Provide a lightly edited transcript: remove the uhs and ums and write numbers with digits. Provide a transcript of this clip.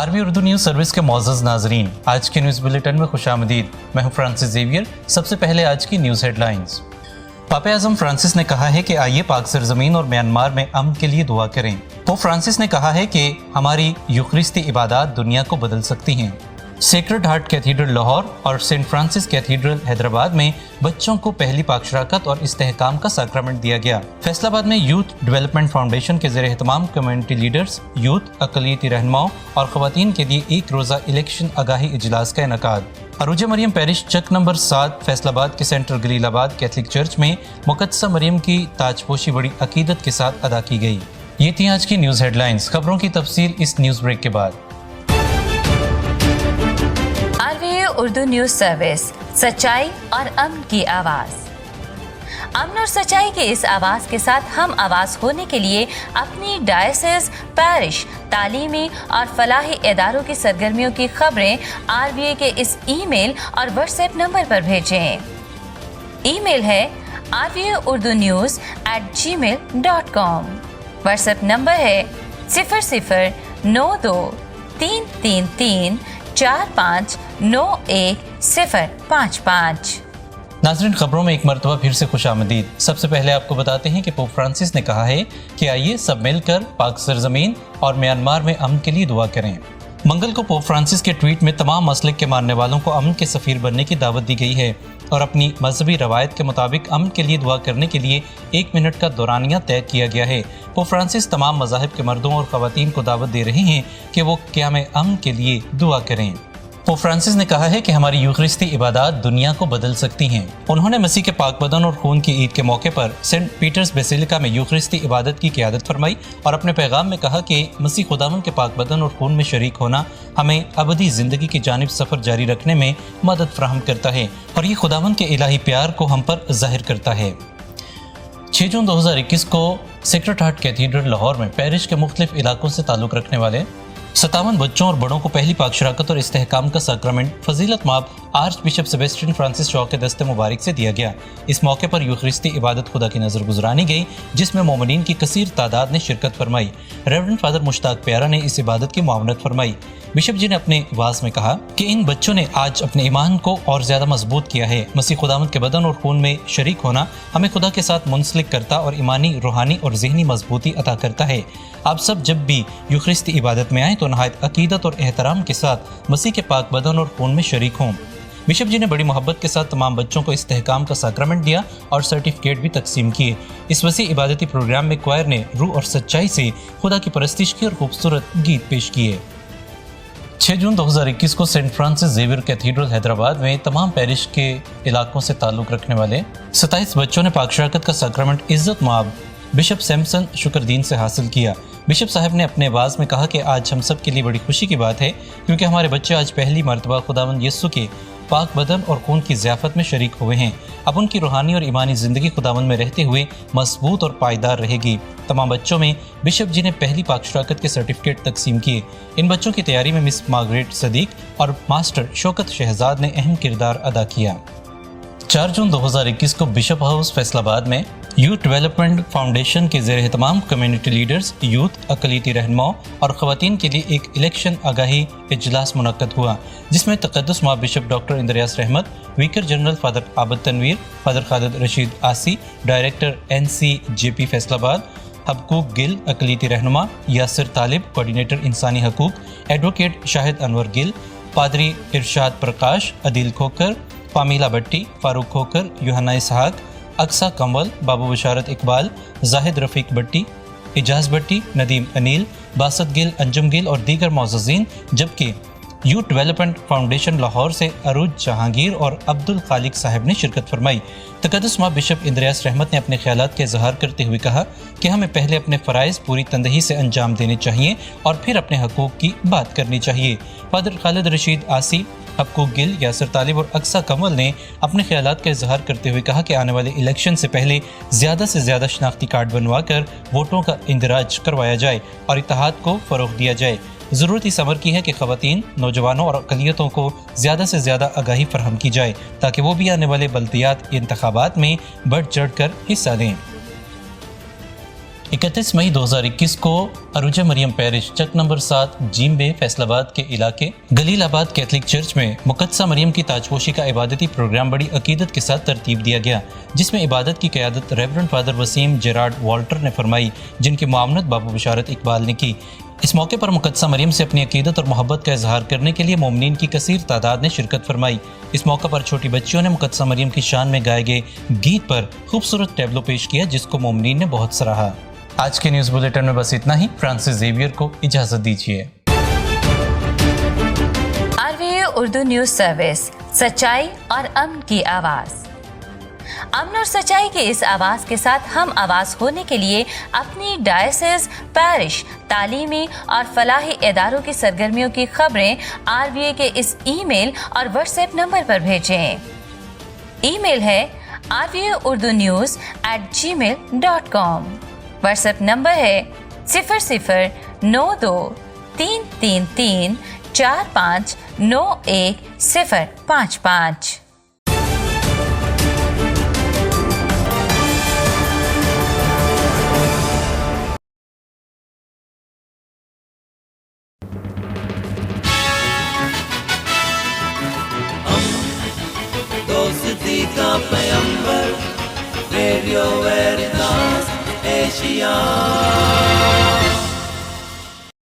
RB Urdu news service के मौजूद नाजरीन, आज के न्यूज़ बुलेटिन में खुशामदीद। मैं हूं फ्रांसिस जेवियर। सबसे पहले आज की न्यूज़ हेडलाइंस। पापे आज़म फ्रांसिस ने कहा है कि आइए पाक सरजमीन और म्यांमार में अमन के लिए दुआ करें। पोप फ्रांसिस ने कहा है कि हमारी यूखरिस्ती इबादत दुनिया को बदल सकती हैं। सेक्रेड हार्ट कैथीड्रल लाहौर और सेंट फ्रांसिस कैथीड्रल हैदराबाद में बच्चों को पहली पाक शराकत और इस्तेहकाम का सैक्रामेंट दिया गया। फैसलाबाद में यूथ डेवलपमेंट फाउंडेशन के ज़ेर एहतमाम कम्युनिटी लीडर्स, यूथ, अक़लियती रहनुमाओं और ख़वातीन के लिए एक रोज़ा इलेक्शन आगाही इजलास का इनेकाद। अरूज मरियम पैरिश चक नंबर 7 फैसलाबाद के सेंट्रल गलीलाबाद कैथलिक चर्च में मुक़द्दसा मरियम की ताजपोशी बड़ी अकीदत के साथ अदा की गई। ये थी आज की न्यूज़ हेडलाइंस। खबरों की तफसील इस न्यूज़ ब्रेक के बाद। उर्दू न्यूज़ सर्विस, सच्चाई और अमन की आवाज़। अमन और सच्चाई के इस आवाज़ के साथ हम आवाज़ होने के लिए अपनी डायसिस, पैरिश, तालीमी और फलाही इदारों की सरगर्मियों की खबरें RVA के इस ईमेल और व्हाट्सएप नंबर पर भेजें। ईमेल है rvaurdunews@gmail.com। व्हाट्सएप नंबर है 009333459155। नाज़रीन, खबरों में एक मरतबा फिर से खुशामदीद। सबसे पहले आपको बताते हैं कि पोप फ्रांसिस ने कहा है कि आइए सब मिलकर पाक सरजमीन और म्यांमार में अमन के लिए दुआ करें। मंगल को पोप फ्रांसिस के ट्वीट में तमाम मसलक के मानने वालों को अमन के सफ़ीर बनने की दावत दी गई है और अपनी मजहबी रवायत के मुताबिक अमन के लिए दुआ करने के लिए 1 मिनट का दौरानिया तय किया गया है। पोप फ्रांसिस तमाम मज़ाहिब के मर्दों और ख़वातीन को दावत दे रहे हैं कि वो क़याम अमन के लिए दुआ करें। पोप फ्रांसिस ने कहा है कि हमारी यूखरिस्ती इबादत दुनिया को बदल सकती हैं। उन्होंने मसीह के पाक बदन और खून की ईद के मौके पर सेंट पीटर्स बेसिलिका में यूखरिस्ती इबादत की क़यादत फरमाई और अपने पैगाम में कहा कि मसीह खुदावंद के पाक बदन और खून में शरीक होना हमें अबदी ज़िंदगी की जानिब सफ़र जारी रखने में मदद फराहम करता है और ये खुदावंद के इलाही प्यार को हम पर ज़ाहिर करता है। 6 जून 2021 को सेक्रेड हार्ट कैथीड्रल लाहौर में पैरिश के मुख्तलिफ इलाकों से ताल्लुक़ रखने वाले 57 बच्चों और बड़ों को पहली पाक शराकत और इस्तेहकाम का सैक्रामेंट फजीलत माब arch bishop Sebastian Francis Shaw के दस्ते मुबारक से दिया गया। इस मौके पर यूखरिस्ती इबादत खुदा की नज़र गुजरानी गई, जिसमें मोमिनीन की कसीर तादाद ने शिरकत फरमाई। रेवरेंड फादर मुश्ताक प्यारा ने इस इबादत की मुआवनत फरमाई। बिशप जी ने अपने वाज में कहा कि इन बच्चों ने आज अपने ईमान को और ज़्यादा मजबूत किया है। मसीह खुदावंद के बदन और खून में शरीक होना हमें खुदा के साथ मुंसलिक करता और ईमानी, रूहानी और ज़हनी मजबूती अता करता है। आप सब जब भी यूखरिस्ती इबादत में आएँ तो नहायत अकीदत और एहतराम के साथ मसीह के पाक बदन और खून में शरीक हों। बिशप जी ने बड़ी मोहब्बत के साथ तमाम बच्चों को इस्तेहकाम का सैक्रामेंट दिया और सर्टिफिकेट भी तकसीम किए। इस वसी इबादती प्रोग्राम में क्वायर ने रूह और सच्चाई से खुदा की परस्तिश की और खूबसूरत गीत पेश किए। 6 जून 2021 को Saint Francis Xavier cathedral Hyderabad में तमाम पैरिश के इलाकों से ताल्लुक़ रखने वाले 27 बच्चों ने पाक शराकत का सैक्रामेंट इज़्ज़त माब बिशप सैमसन शुक्रदीन से हासिल किया। बिशप साहब ने अपने आवाज़ में कहा कि आज हम सब के लिए बड़ी खुशी की बात है क्योंकि हमारे बच्चे आज पहली मरतबा खुदावंद यीशु के पाक बदन और खून की ज़ियाफ़त में शरीक हुए हैं। अब उनकी रूहानी और ईमानी ज़िंदगी खुदावंद में रहते हुए मजबूत और पायदार रहेगी। तमाम बच्चों में बिशप जी ने पहली पाक शराकत के सर्टिफिकेट तकसीम किए। इन बच्चों की तैयारी में मिस मार्गरेट सदीक और मास्टर शौकत शहजाद ने अहम किरदार अदा किया। 4 जून 2021 को बिशप हाउस फैसलाबाद में यूथ डेवलपमेंट फाउंडेशन के ज़ेर एहतमाम कम्युनिटी लीडर्स, यूथ, अक़लियती रहनुमाओं और ख़वातीन के लिए एक इलेक्शन आगाही इजलास मुनक्कद हुआ, जिसमें तक़द्दुस माब bishop doctor Indrias Rehmat, vicar general father Abid Tanveer, father Khalid Rashid Asi, director NCJP Faisalabad, Habakkuk Gill, अक़लियती रहनुमा यासिर तालिब, कोऑर्डिनेटर इंसानी हकूक़, एडवोकेट शाहिद अनवर गिल, पादरी इरशाद प्रकाश, अदील खोकर, पामीला भट्टी, फारूक खोकर, यूहन्ना इसहाक, अक्सा कंवल, बाबू बशारत इकबाल, जाहिद रफ़ीक भट्टी, इजाज़ भट्टी, नदीम अनील, बासत गिल, अंजुम गिल और दीगर मौज़ज़ीन, जबकि यूथ डेवलपमेंट फाउंडेशन लाहौर से अरूज जहांगीर और अब्दुल खालिक साहब ने शिरकत फरमाई। तक़द्दुस माब बिशप इंद्रियास रहमत ने अपने ख्यालात का इज़हार करते हुए कहा कि हमें पहले अपने फ़राइज़ पूरी तंदही से अंजाम देने चाहिए और फिर अपने हकूक़ की बात करनी चाहिए। फादर खालिद रशीद आसी, हबकूक गिल, यासिर तालिब और अक्सा कंवल ने अपने ख्यालात का इजहार करते हुए कहा कि आने वाले इलेक्शन से पहले ज़्यादा से ज़्यादा शनाख्ती कार्ड बनवा कर वोटों का इंदराज करवाया जाए और इत्तेहाद को फ़रोग़ दिया जाए। ज़रूरत इस अमर की है कि ख़वातीन, नौजवानों और अक़लियतों को ज़्यादा से ज़्यादा आगाही फराहम की जाए ताकि वो भी आने वाले बल्दियात इंतखाबात में बढ़ चढ़ कर हिस्सा लें। 31 मई 2021 को अरुजा मरियम पैरिश चक नंबर 7 जीम बे फैसलाबाद के इलाके गलीलाबाद कैथलिक चर्च में मुकद्दसा मरियम की ताजपोशी का इबादती प्रोग्राम बड़ी अकीदत के साथ तरतीब दिया गया, जिसमें इबादत की क़यादत रेवरेंड फादर वसीम जेराड वॉल्टर ने फरमाई, जिनकी मुआवनत बाबू बशारत इकबाल ने की। इस मौके पर मुकद्दसा मरियम से अपनी अकीदत और मोहब्बत का इजहार करने के लिए मोमिनीन की कसीर तादाद ने शिरकत फरमाई। इस मौके पर छोटी बच्चियों ने मुकद्दसा मरियम की शान में गाए गए गीत पर खूबसूरत टैबलो पेश किया, जिसको मोमिनीन ने बहुत सराहा। आज के न्यूज़ बुलेटिन में बस इतना ही। फ्रांसिस जेवियर को इजाज़त दीजिए। आरवीए उर्दू न्यूज़ सर्विस, सच्चाई और अमन की आवाज़। अमन और सच्चाई के इस आवाज़ के साथ हम आवाज़ होने के लिए अपनी डायसेस, पैरिश, तालीमी और फलाही इदारों की सरगर्मियों की खबरें आरवीए के इस ईमेल और व्हाट्सएप नंबर पर भेजें। ईमेल है rvaurdunews@gmail.com। व्हाट्सएप नंबर है 009333459155। दोस्ती का पैगंबर, रेडियो वेरितास एशिया।